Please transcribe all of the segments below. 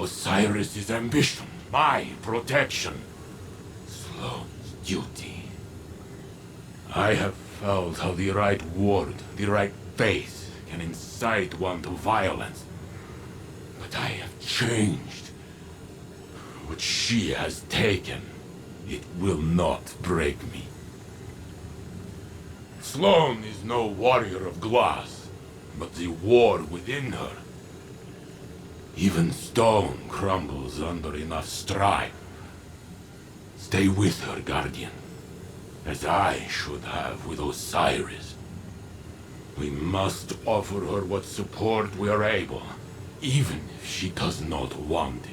Osiris' ambition, my protection. Sloane's duty. I have felt how the right word, the right faith, can incite one to violence. But I have changed. What she has taken, it will not break me. Sloane is no warrior of glass, but the war within her. Even stone crumbles under enough strife. Stay with her, Guardian, as I should have with Osiris. We must offer her what support we are able, even if she does not want it.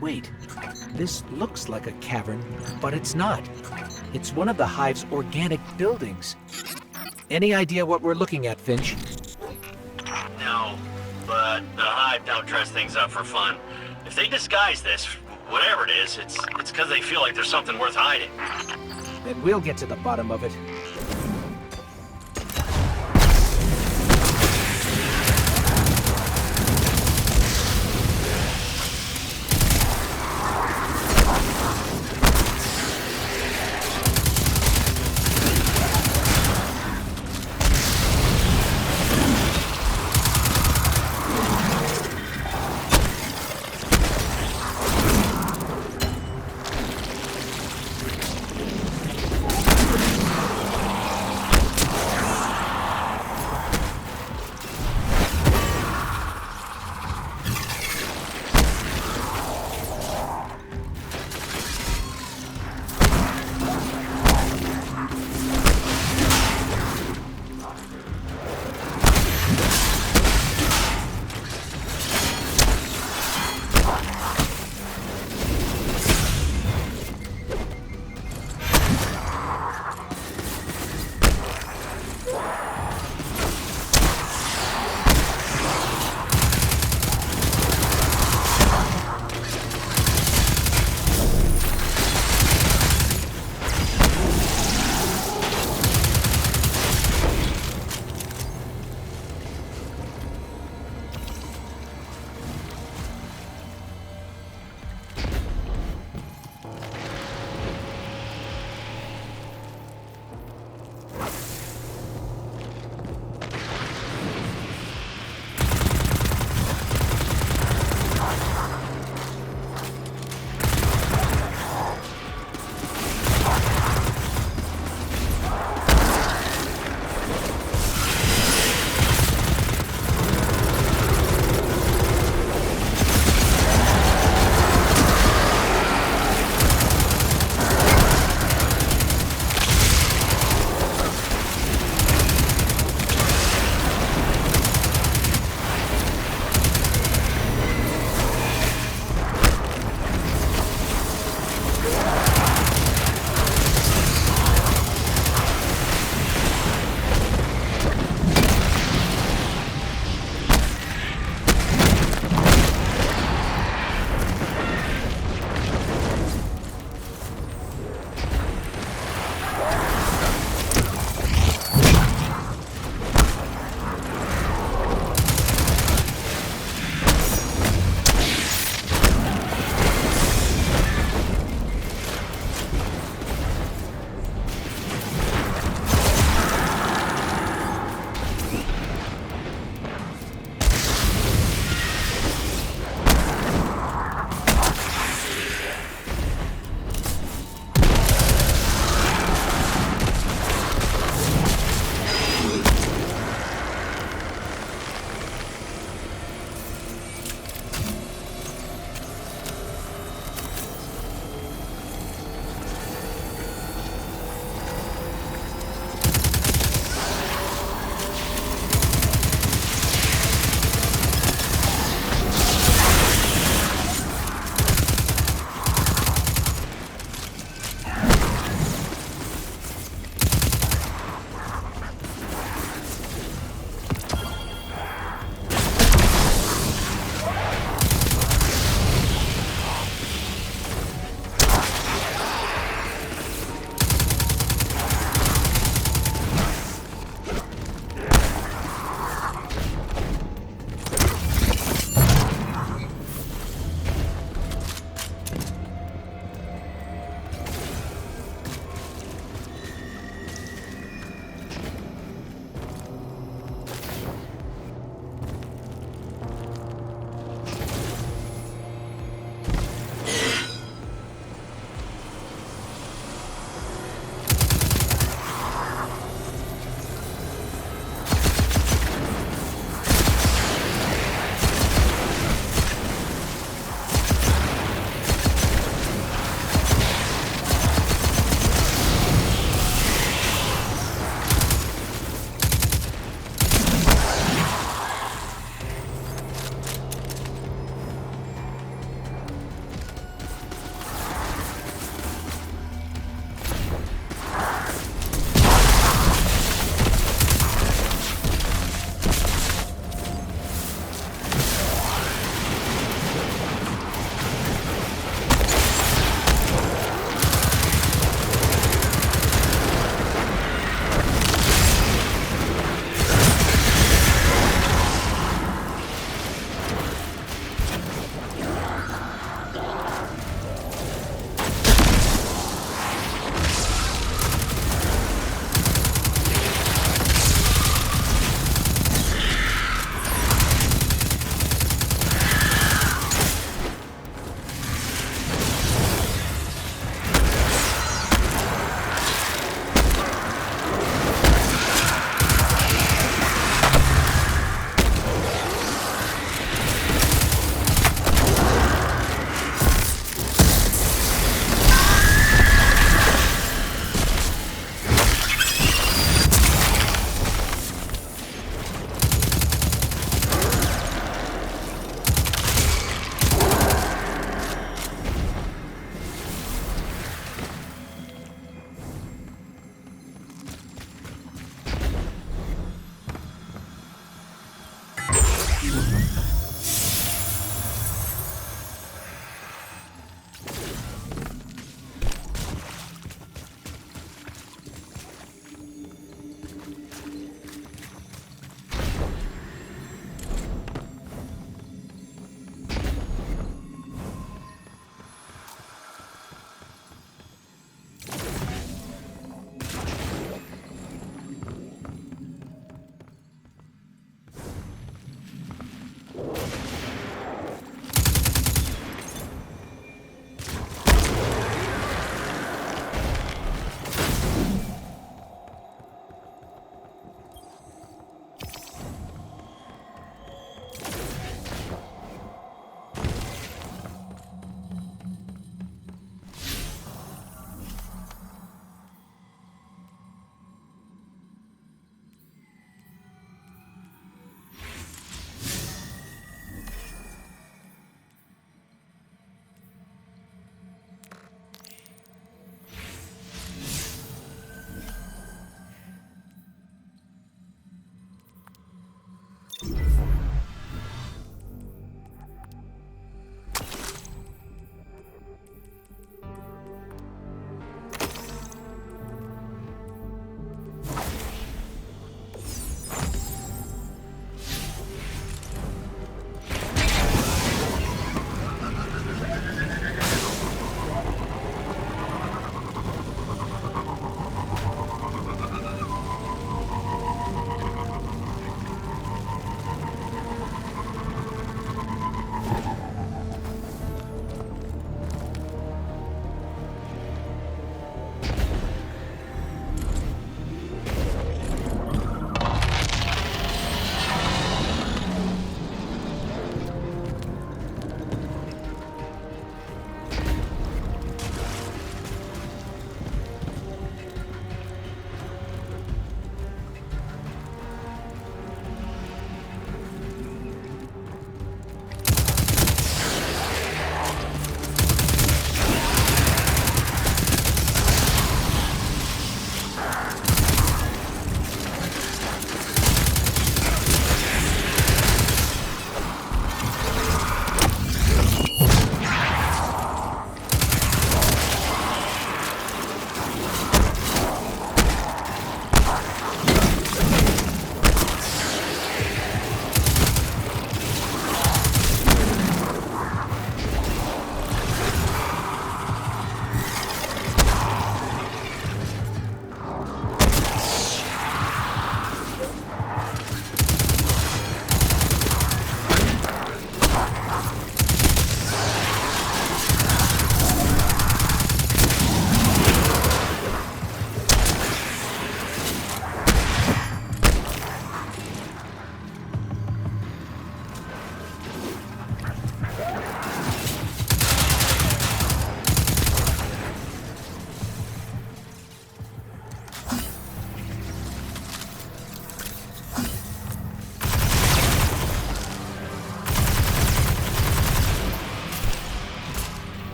Wait, this looks like a cavern, but it's not. It's one of the Hive's organic buildings. Any idea what we're looking at, Finch? No, but the Hive don't dress things up for fun. If they disguise this, whatever it is, it's because they feel like there's something worth hiding. Then we'll get to the bottom of it.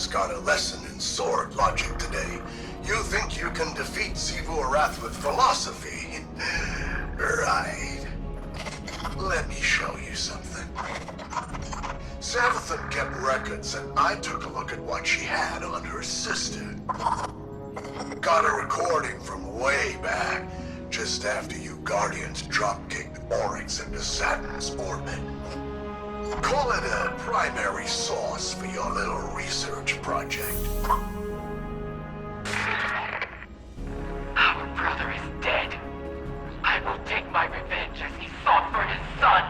got a lesson in sword logic today. You think you can defeat Xivu Arath with philosophy? Right. Let me show you something. Savathun kept records, and I took a look at what she had on her sister. Got a recording from way back, just after you Guardians drop-kicked Oryx into Saturn's orbit. Call it a primary source for your little research project. Our brother is dead. I will take my revenge as he fought for his son.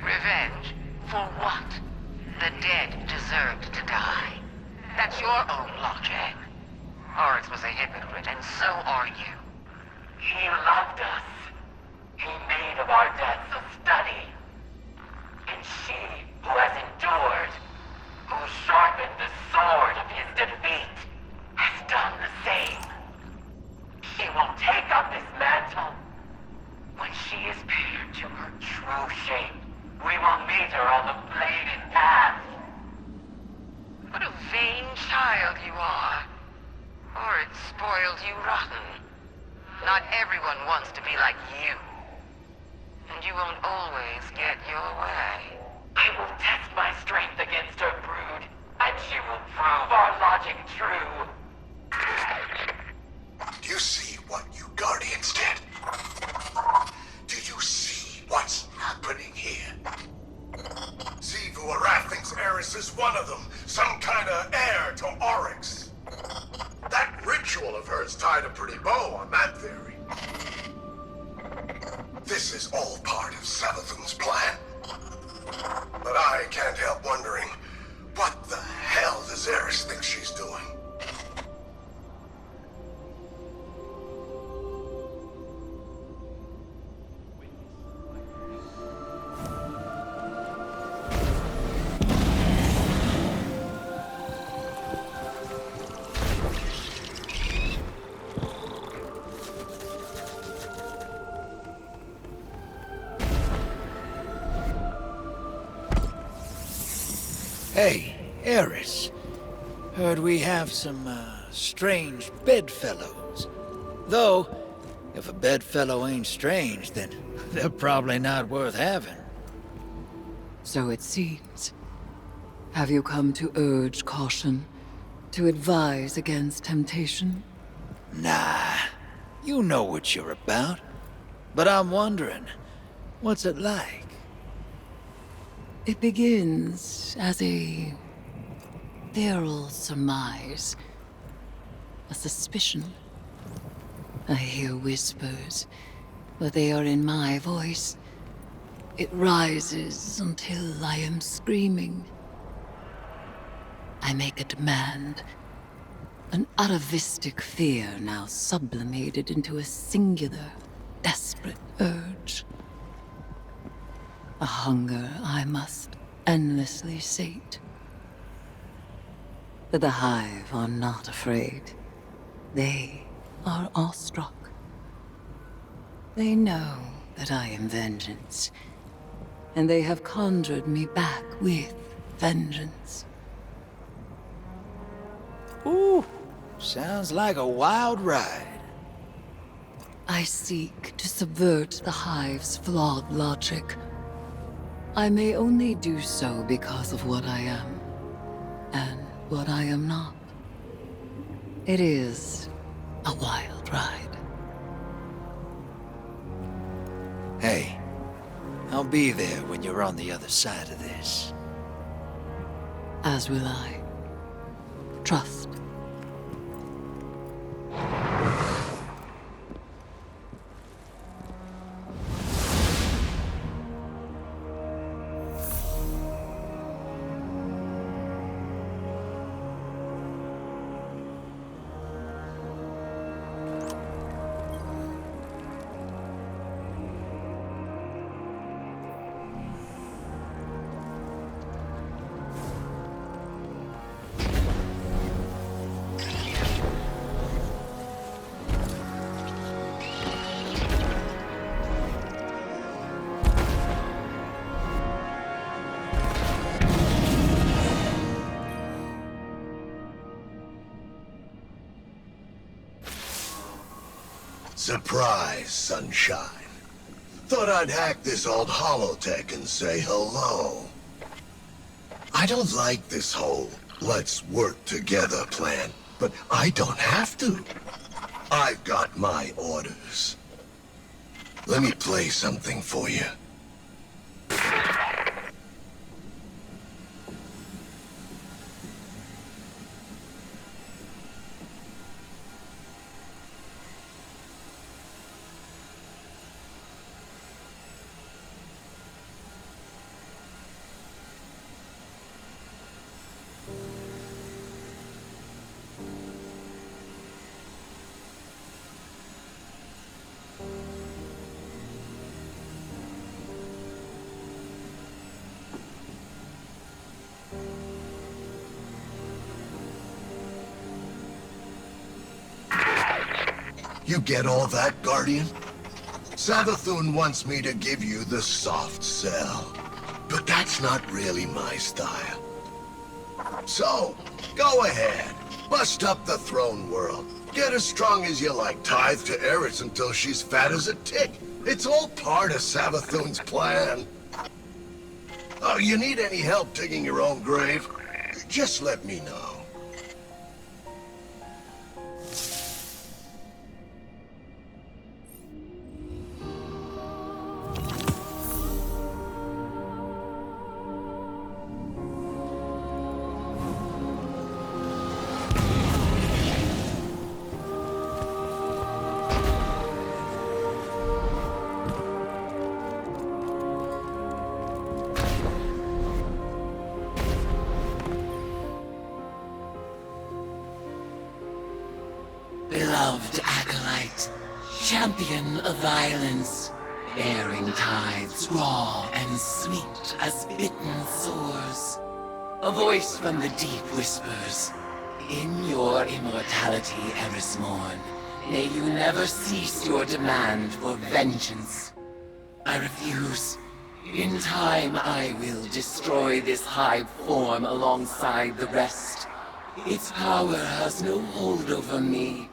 Revenge? For what? The dead deserved to die. That's your own logic. Oryx was a hypocrite, and so are you. He loved us. He made of our deaths a study. And she, who has endured, who sharpened the sword of his defeat, has done the same. She will take up his mantle. When she is paired to her true shape, we will meet her on the bladed path. What a vain child you are. Oryx spoiled you rotten. Not everyone wants to be like you. And you won't always get your way. I will test my strength against her brood, and she will prove our logic true. Do you see what you Guardians did? Do you see what's happening here? Xivu Arath thinks Eris is one of them, some kind of heir to Oryx. That ritual of hers tied a pretty bow on that theory. This is all part of Savathun's plan. But I can't help wondering, what the hell does Eris think she's doing? Hey, Eris. Heard we have some, strange bedfellows. Though, if a bedfellow ain't strange, then they're probably not worth having. So it seems. Have you come to urge caution? To advise against temptation? Nah, you know what you're about. But I'm wondering, what's it like? It begins as a feral surmise. A suspicion. I hear whispers, but they are in my voice. It rises until I am screaming. I make a demand. An atavistic fear now sublimated into a singular, desperate urge. A hunger I must endlessly sate. But the Hive are not afraid. They are awestruck. They know that I am vengeance, and they have conjured me back with vengeance. Ooh, sounds like a wild ride. I seek to subvert the Hive's flawed logic. I may only do so because of what I am, and what I am not. It is a wild ride. Hey, I'll be there when you're on the other side of this. As will I. Trust. Surprise, sunshine. Thought I'd hack this old holotech and say hello. I don't like this whole let's work together plan, but I don't have to. I've got my orders. Let me play something for you. You get all that, Guardian? Savathun wants me to give you the soft sell. But that's not really my style. So, go ahead. Bust up the throne world. Get as strong as you like. Tithe to Eris until she's fat as a tick. It's all part of Savathun's plan. Oh, you need any help digging your own grave? Just let me know. Beloved acolyte, champion of violence, bearing tides raw and sweet as bitten sores. A voice from the deep whispers, in your immortality, Eris Morn, may you never cease your demand for vengeance. I refuse. In time, I will destroy this hive form alongside the rest. Its power has no hold over me.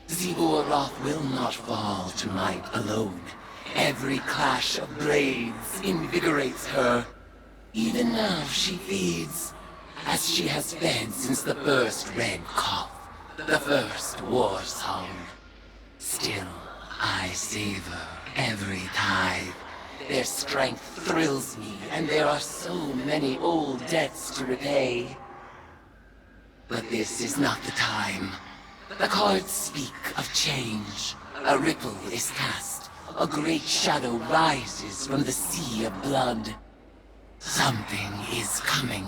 Zebor-Roth will not fall to might alone. Every clash of blades invigorates her. Even now she feeds, as she has fed since the first red cough, the first war song. Still, I savor every tithe. Their strength thrills me, and there are so many old debts to repay. But this is not the time. The cards speak of change. A ripple is cast. A great shadow rises from the sea of blood. Something is coming.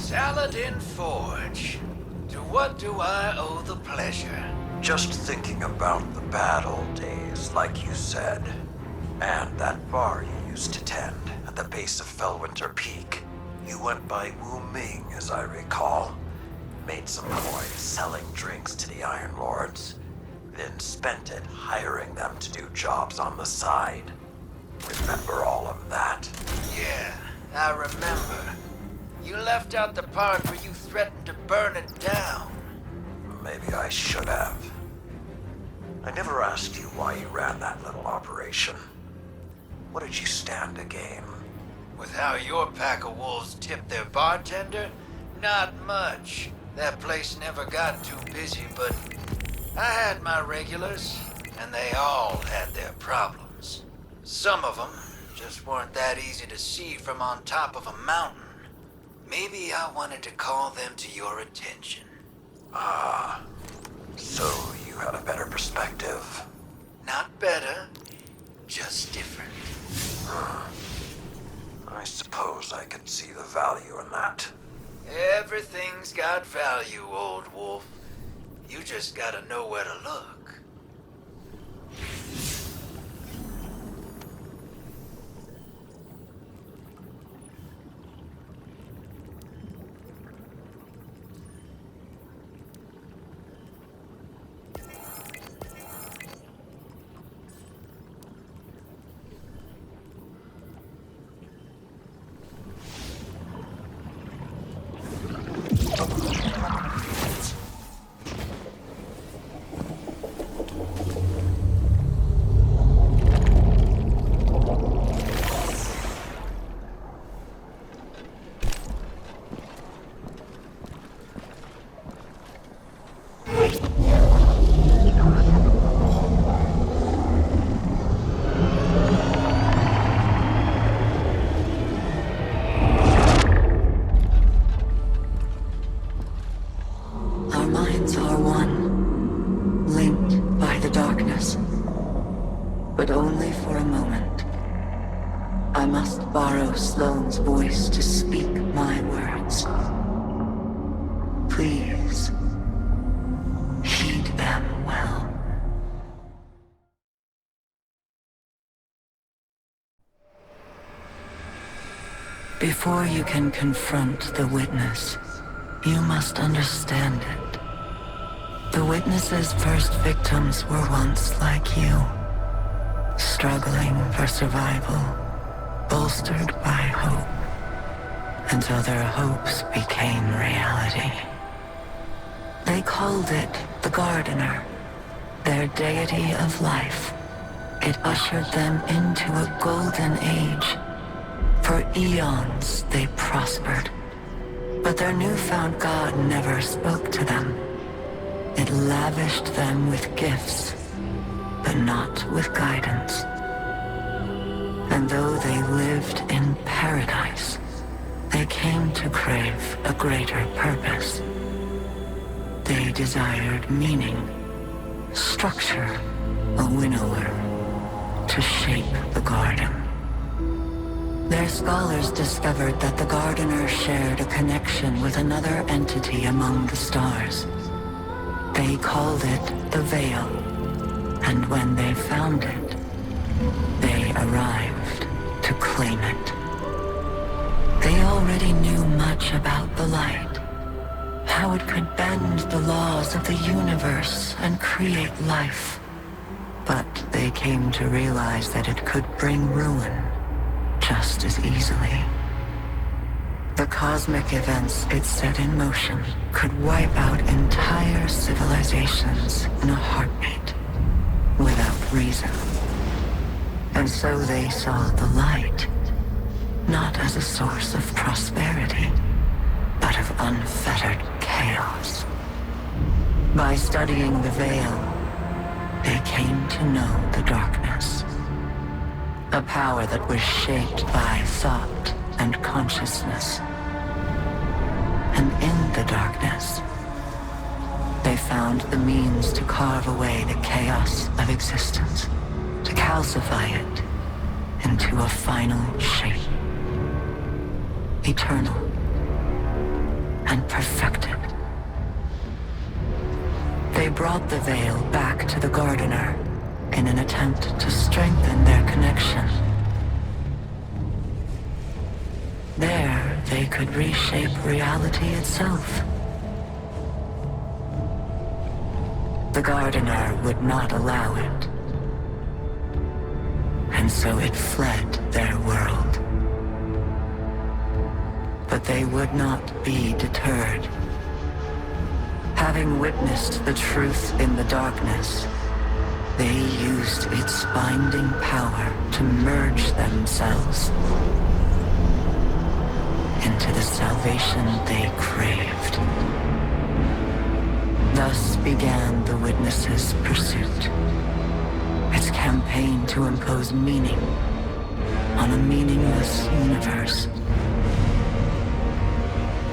Saladin Forge. To what do I owe the pleasure? Just thinking about the bad old days, like you said. And that bar you used to tend at the base of Fellwinter Peak. You went by Wu Ming, as I recall. Made some coin selling drinks to the Iron Lords. Then spent it hiring them to do jobs on the side. Remember all of that? Yeah, I remember. You left out the part where you threatened to burn it down. Maybe I should have. I never asked you why you ran that little operation. What did you stand to gain? With how your pack of wolves tipped their bartender? Not much. That place never got too busy, but I had my regulars, and they all had their problems. Some of them just weren't that easy to see from on top of a mountain. Maybe I wanted to call them to your attention. Ah, so you had a better perspective. Not better, just different. I suppose I could see the value in that. Everything's got value, old wolf. You just gotta know where to look. But only for a moment. I must borrow Sloane's voice to speak my words. Please, heed them well. Before you can confront the witness, you must understand it. The witness's first victims were once like you. Struggling for survival, bolstered by hope, until their hopes became reality. They called it the Gardener, their deity of life. It ushered them into a golden age. For eons they prospered, but their newfound god never spoke to them. It lavished them with gifts, but not with guidance. And though they lived in paradise, they came to crave a greater purpose. They desired meaning, structure, a winnower, to shape the garden. Their scholars discovered that the Gardener shared a connection with another entity among the stars. They called it the Veil. And when they found it, they arrived to claim it. They already knew much about the light, how it could bend the laws of the universe and create life. But they came to realize that it could bring ruin just as easily. The cosmic events it set in motion could wipe out entire civilizations in a heartbeat. Without reason. And so they saw the light, not as a source of prosperity, but of unfettered chaos. By studying the Veil, they came to know the darkness. A power that was shaped by thought and consciousness. And in the darkness, they found the means to carve away the chaos of existence, to calcify it into a final shape, eternal and perfected. They brought the Veil back to the Gardener, in an attempt to strengthen their connection. There, they could reshape reality itself. The Gardener would not allow it, and so it fled their world. But they would not be deterred. Having witnessed the truth in the darkness, they used its binding power to merge themselves into the salvation they craved. Thus began the Witness's pursuit. Its campaign to impose meaning on a meaningless universe.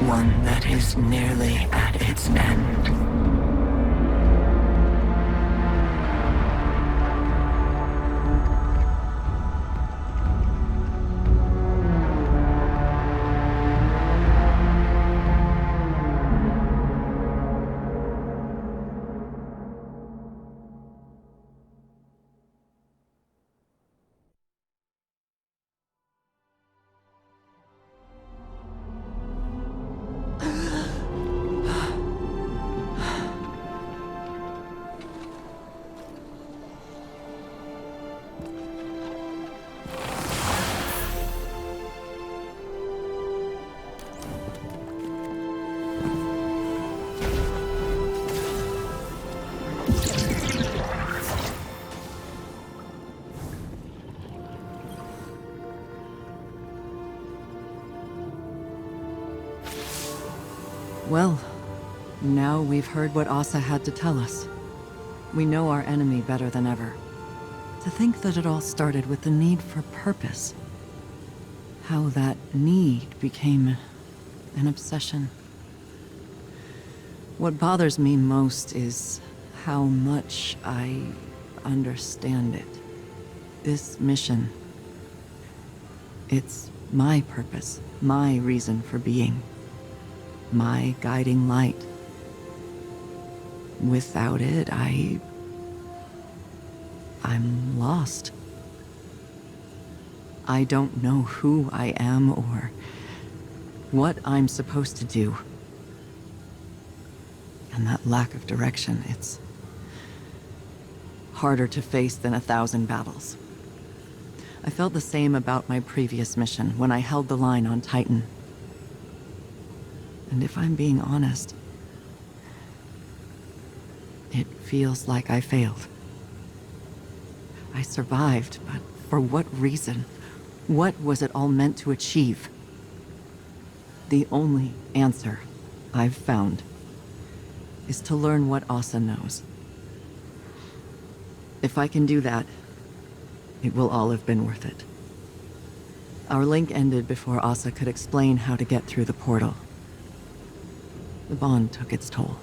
One that is nearly at its end. Well, now we've heard what Asa had to tell us. We know our enemy better than ever. To think that it all started with the need for purpose. How that need became an obsession. What bothers me most is how much I understand it. This mission. It's my purpose, my reason for being. My guiding light. Without it, I'm lost. I don't know who I am or what I'm supposed to do. And that lack of direction, it's harder to face than 1,000 battles. I felt the same about my previous mission when I held the line on Titan. And if I'm being honest, it feels like I failed. I survived, but for what reason? What was it all meant to achieve? The only answer I've found is to learn what Asa knows. If I can do that, it will all have been worth it. Our link ended before Asa could explain how to get through the portal. The bond took its toll.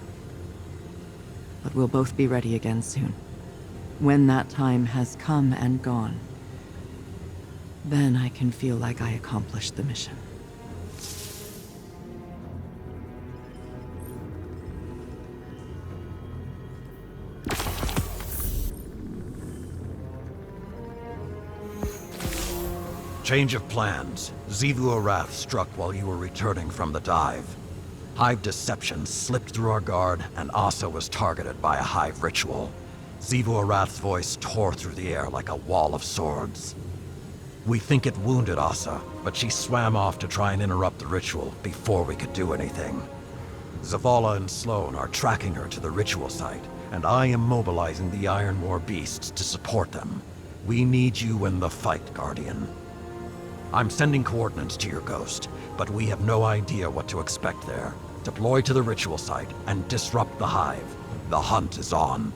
But we'll both be ready again soon. When that time has come and gone, then I can feel like I accomplished the mission. Change of plans. Xivu Arath struck while you were returning from the dive. Hive deception slipped through our guard, and Asa was targeted by a Hive ritual. Xivu Arath's voice tore through the air like a wall of swords. We think it wounded Asa, but she swam off to try and interrupt the ritual before we could do anything. Zavala and Sloane are tracking her to the ritual site, and I am mobilizing the Iron War beasts to support them. We need you in the fight, Guardian. I'm sending coordinates to your ghost, but we have no idea what to expect there. Deploy to the ritual site and disrupt the Hive. The hunt is on.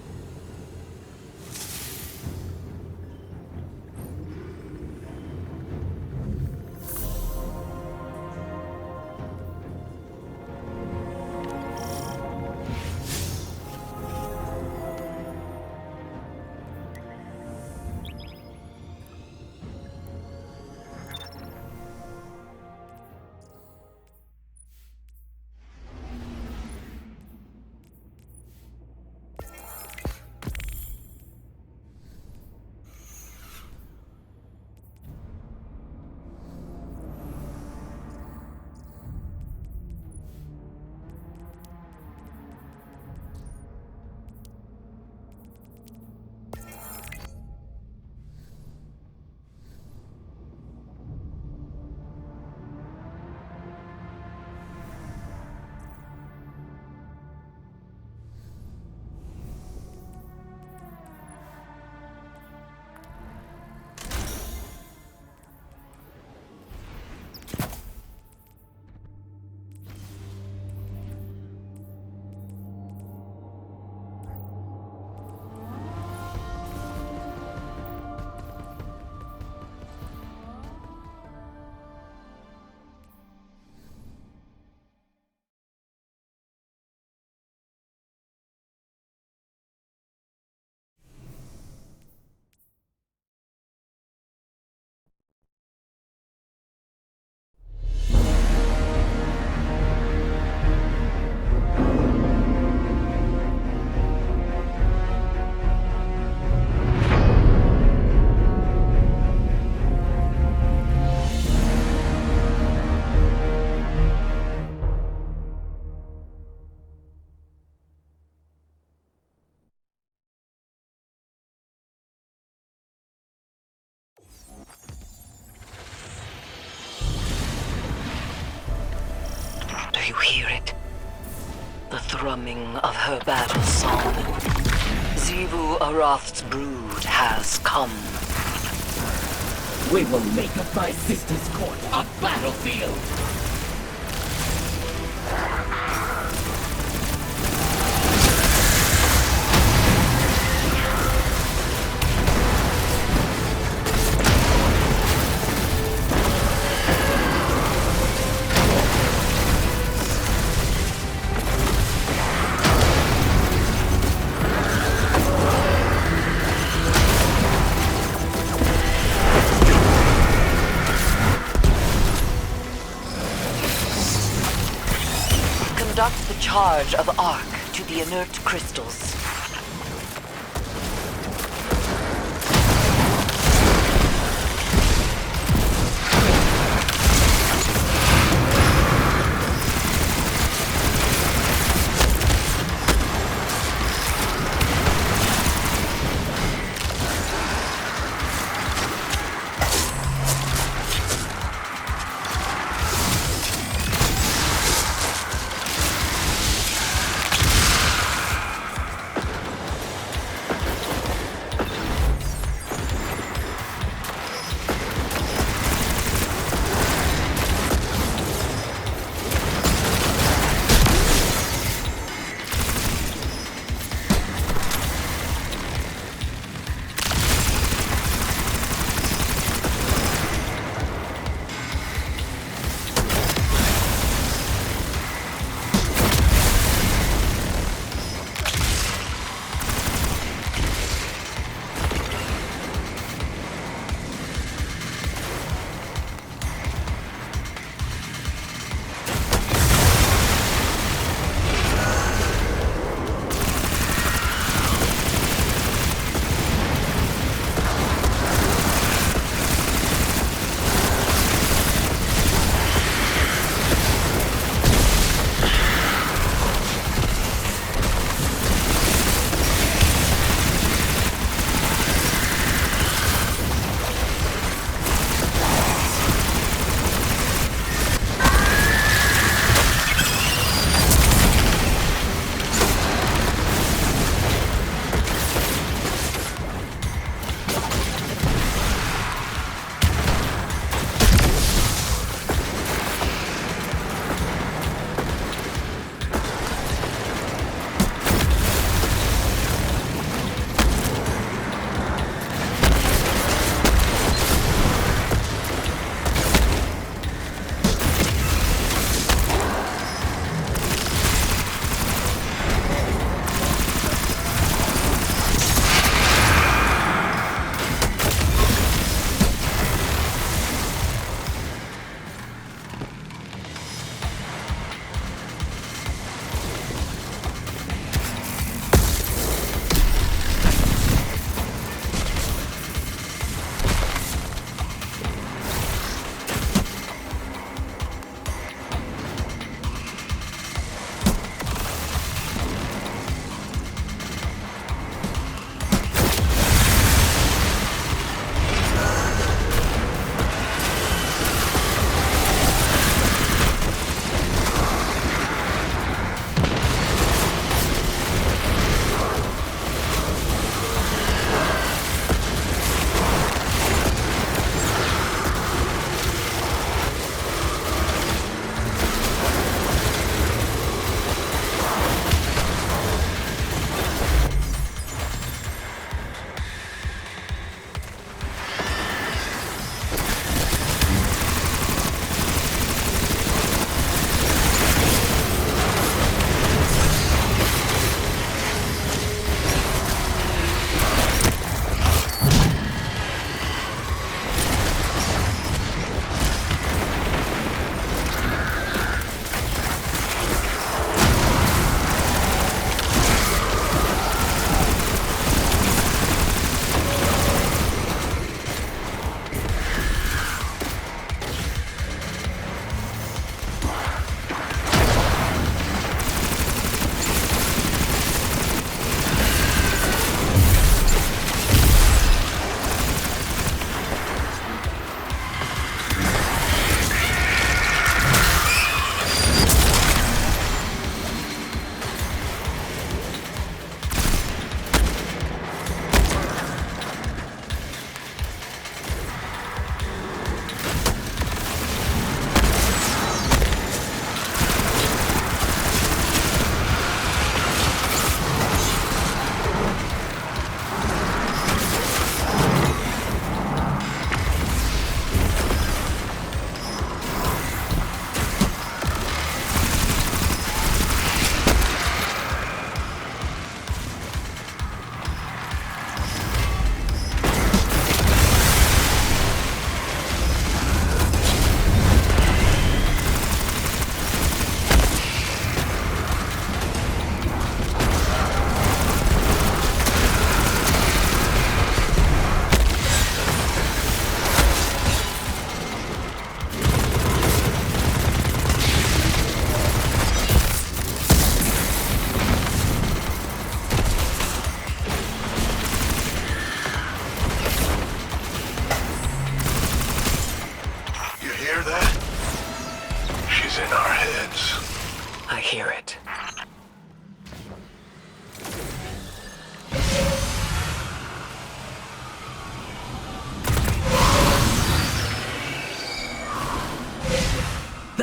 hear it? The thrumming of her battle song. Xivu Arath's brood has come. We will make of my sister's court a battlefield! Conduct the charge of Ark to the inert crystals.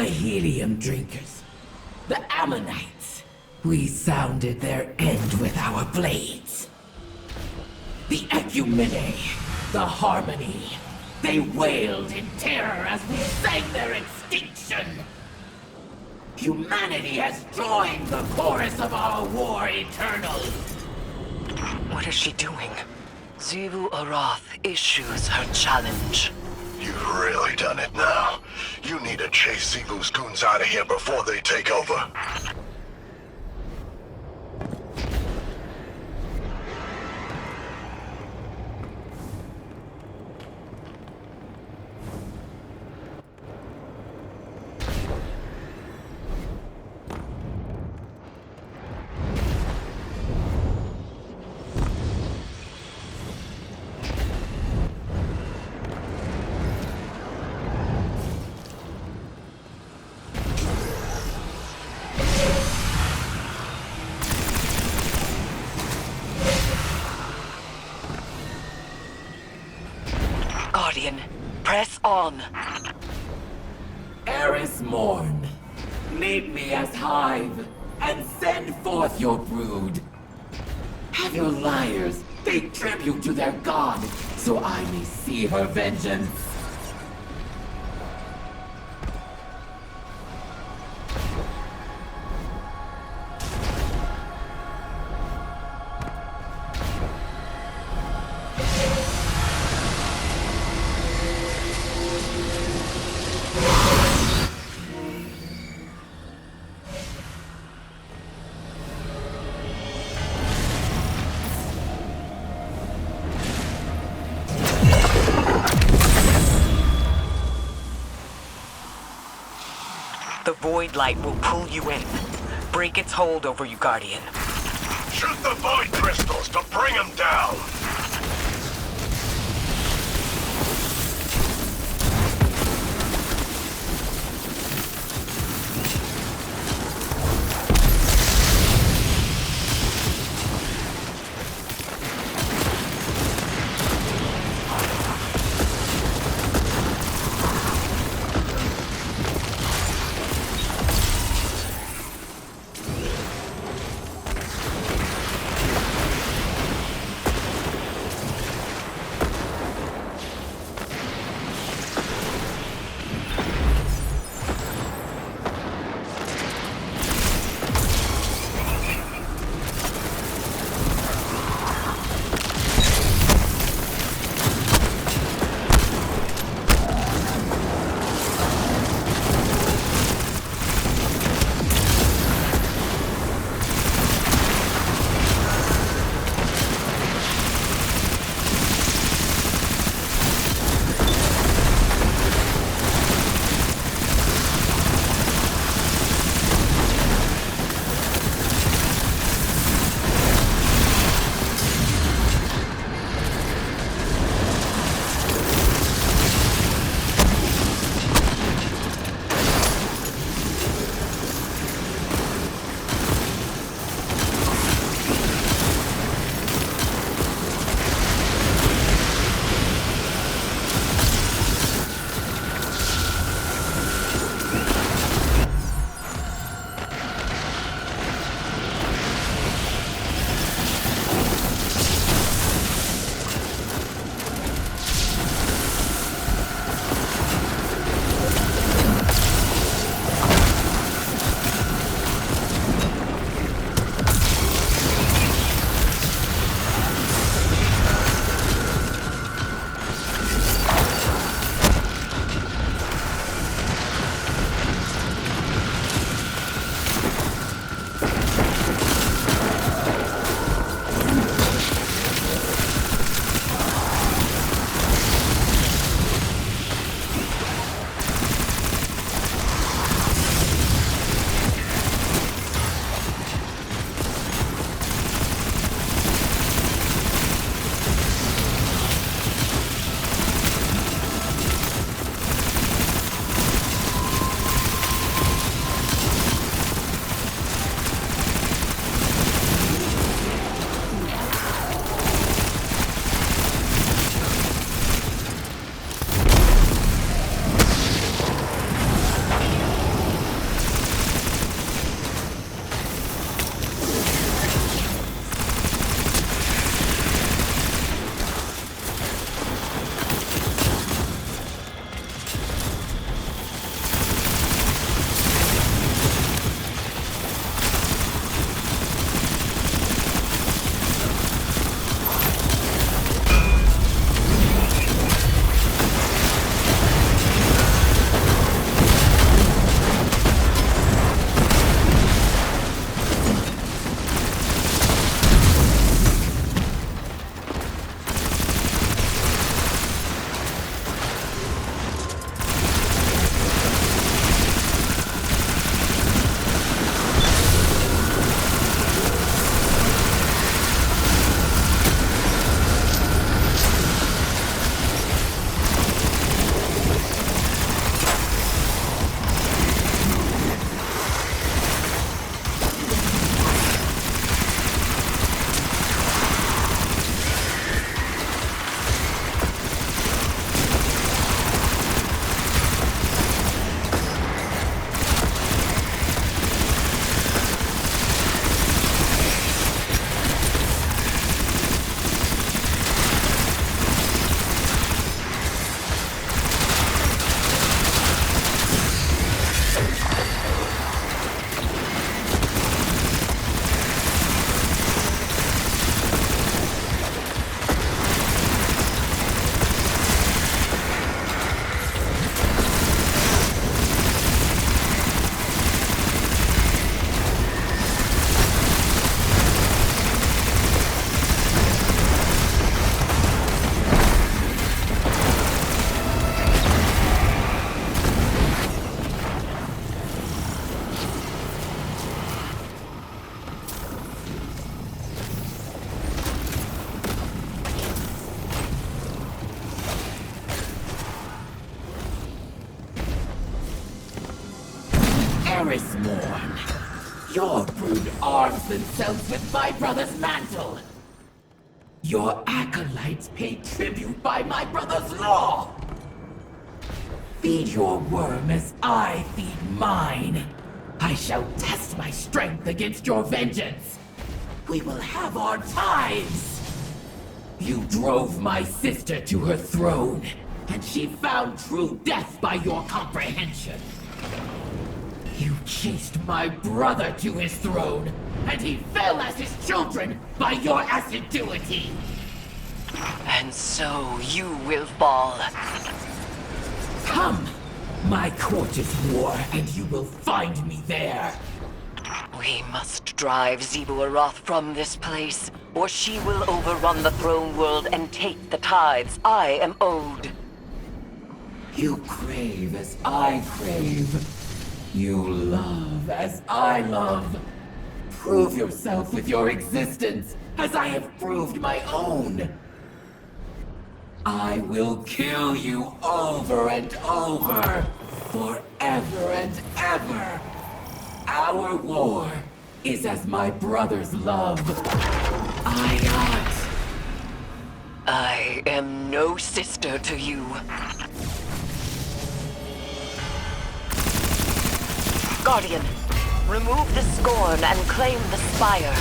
The helium drinkers. The Ammonites. We sounded their end with our blades. The Ecumene. The Harmony. They wailed in terror as we sang their extinction. Humanity has joined the chorus of our war eternal. What is she doing? Xivu Arath issues her challenge. You've really done it now. You need to chase Sivu's goons out of here before they take over. Guardian, press on. Eris Morn, meet me as Hive, and send forth your brood. Have your liars pay tribute to their god, so I may see her vengeance. The Void Light will pull you in. Break its hold over you, Guardian. Shoot the Void Crystals to bring them down! Eris Morn. Your brood arms themselves with my brother's mantle. Your acolytes pay tribute by my brother's law. Feed your worm as I feed mine. I shall test my strength against your vengeance. We will have our times. You drove my sister to her throne, and she found true death by your comprehension. You chased my brother to his throne, and he fell as his children by your assiduity. And so you will fall. Come! My court is war, and you will find me there. We must drive Zebu Aroth from this place, or she will overrun the throne world and take the tithes I am owed. You crave as I crave. You love as I love. Prove yourself with your existence, as I have proved my own. I will kill you over and over, forever and ever. Our war is as my brother's love. Ayat. I am no sister to you. Guardian, remove the scorn and claim the spire.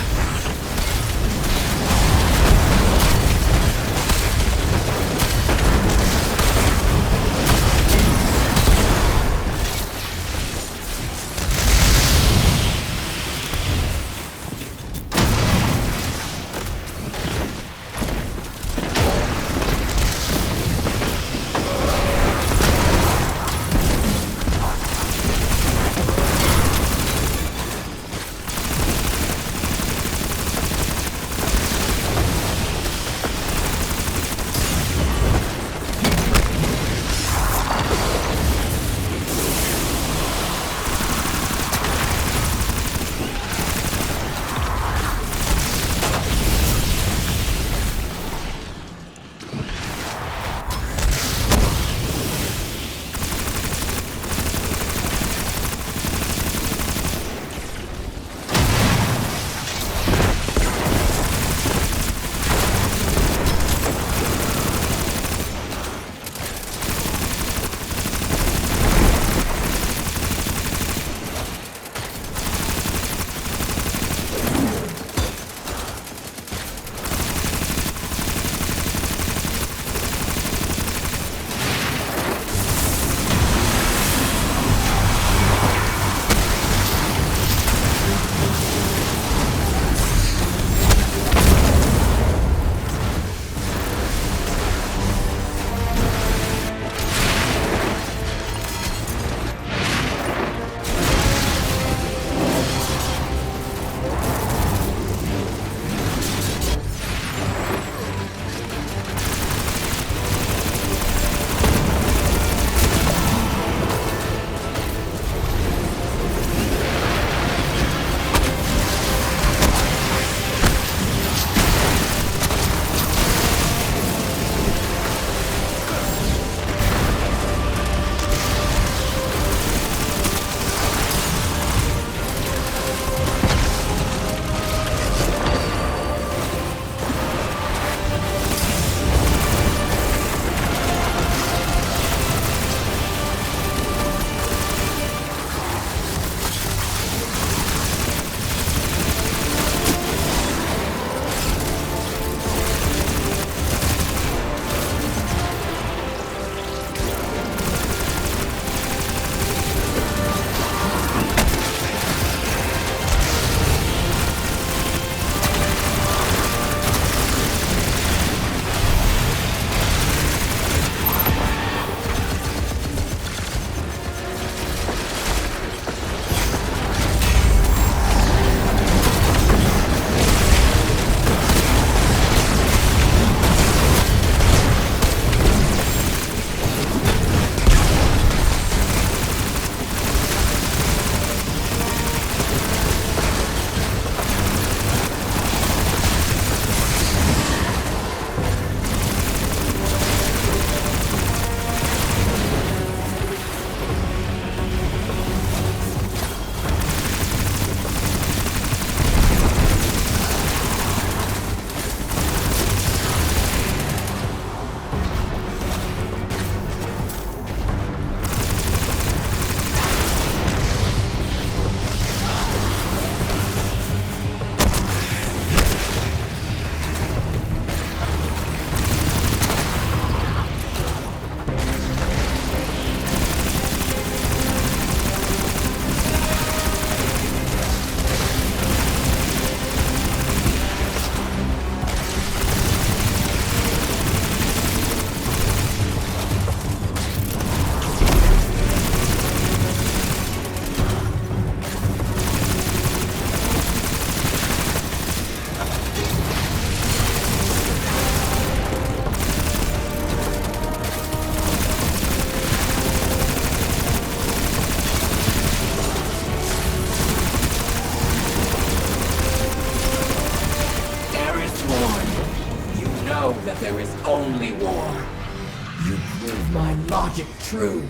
Is my logic true?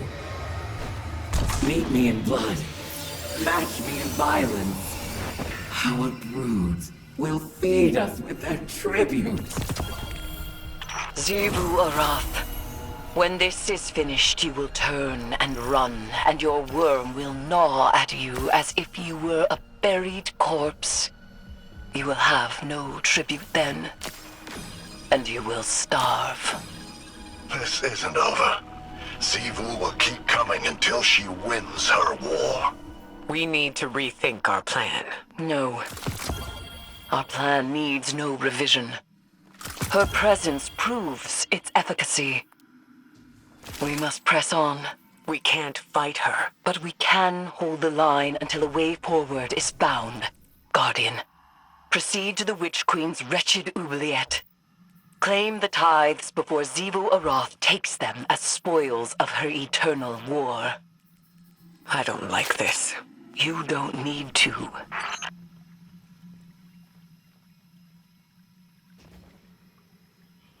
Meet me in blood. Match me in violence. Our broods will feed us with their tribute. Xivu Arath, when this is finished, you will turn and run, and your worm will gnaw at you as if you were a buried corpse. You will have no tribute then, and you will starve. This isn't over. Xivu will keep coming until she wins her war. We need to rethink our plan. No. Our plan needs no revision. Her presence proves its efficacy. We must press on. We can't fight her. But we can hold the line until a way forward is found. Guardian, proceed to the Witch Queen's wretched oubliette. Claim the tithes before Xivu Arath takes them as spoils of her eternal war. I don't like this. You don't need to.